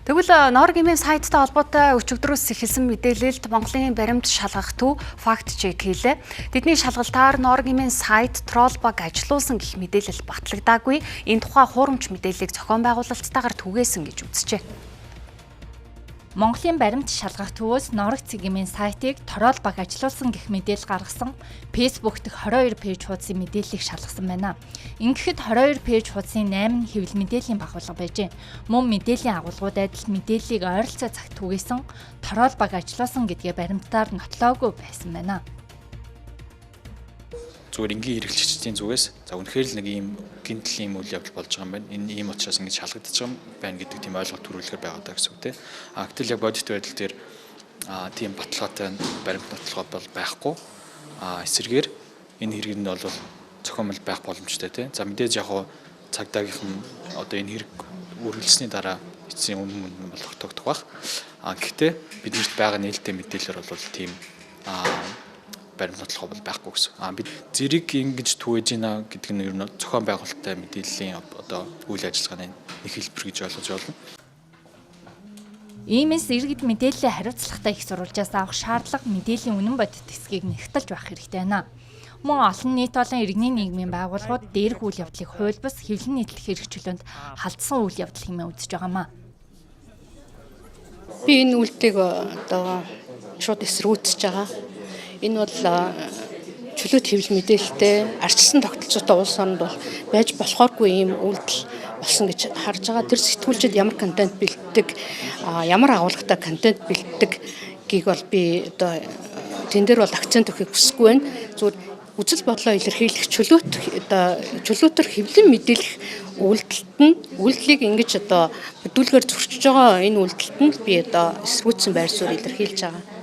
Тэгвэл Норгимын сайттай холбоотой өчигдрөөс эхэлсэн мэдээлэлд Монголын баримт шалгах төв факт чек хийлээ. Тэдний шалгалтаар Норгимын сайт тролл баг ажилуулсан гэх мэдээлэл батлагдаагүй. Энэ тухай хуурамч мэдээллийг зохион байгуулалттайгаар түгээсэн гэж үзжээ. Монголын баримт шалгах төвөөс Норог цэгийн сайтыг тролл баг ажилуулсан гэх мэдээлэл гаргасан Facebook дэх 22 пэйж хуудсын мэдээллийг шалгасан байна. Ингэхэд 22 пэйж хуудсын 8 хэвлэл мэдээллийн байгууллага байжээ. Мөн мэдээллийн агуулгууд адил мэдээллийг ойролцоо цагт түгээсэн тролл баг ажилуулсан гэдгээ баримтаар нотлоогүй байсан байна. Зүгээр энгийн хэрэглэгчдийн зүгээс за үнэхээр л нэг ийм гинтлийн үйл явдал болж байгаа юм байна. Энэ ийм учраас ингэж шалгагдаж байгаа юм байна гэдэг тийм ойлголт төрүүлэхээр байгаа даа гэсэн үг тийм. Гэтэл яг бодит байдал дээр тийм баталгаатай баримт нотлогоо бол байхгүй. Эсвэргээр энэ хэрэг нь бол зохиомжтой байх боломжтой тийм. За мэдээж яг цагдаагийнхан одоо энэ хэрэг үргэлжлсэний дараа эцсийн үнэн бол тогтоох байх. Гэхдээ биднэрт байгаа нээлттэй мэдээлэлээр бол тийм баримт нотлохоо бол байхгүй гэсэн. Бид зэрэг ингэж түгэж гинэ гэдэг нь ер нь зохион байгуулалттай мэдээллийн одоо үйл ажиллагааны нэг хэлбэр гэж ойлгож байна. Иймээс иргэд мэдээллийн хариуцлагатай их сурвалжаас авах шаардлага мэдээллийн үнэн бодит хэсгийг нэгтэлж байх хэрэгтэй байна. Мөн олон нийт болон иргэний нийгмийн байгууллагууд дээрх үйл явдлыг хуульбас хэвлэн нийтлэх хэрэгчлөөнд халдсан үйл явдал хэмээн үзэж байгаамаа. Би энэ үйлдэлийг одоо шууд эсрүүцэж байгаа. Энэ бол чөлөөт хэвлэл мэдээлэлтэй арчилсан тогтолцоотой улс оронд бол байж болохооргүй ийм үйлдэл болсон гэж харж байгаа. Тэр сэтгүүлчид ямар контент бэлддэг, ямар агуулгатай контент бэлддэг гийг бол би одоо тэн дээр бол акцент өгөхийг хүсэхгүй байна. Зүгээр үзэл бодлоо илэрхийлэх чөлөөтөр хэвлэн мэдээлэх үйлдэлийг ингэж одоо хөдөлгөөр зөрчиж байгаа энэ үйлдэлтэнд би одоо эсрүүцсэн байр суурь илэрхийлж байгаа.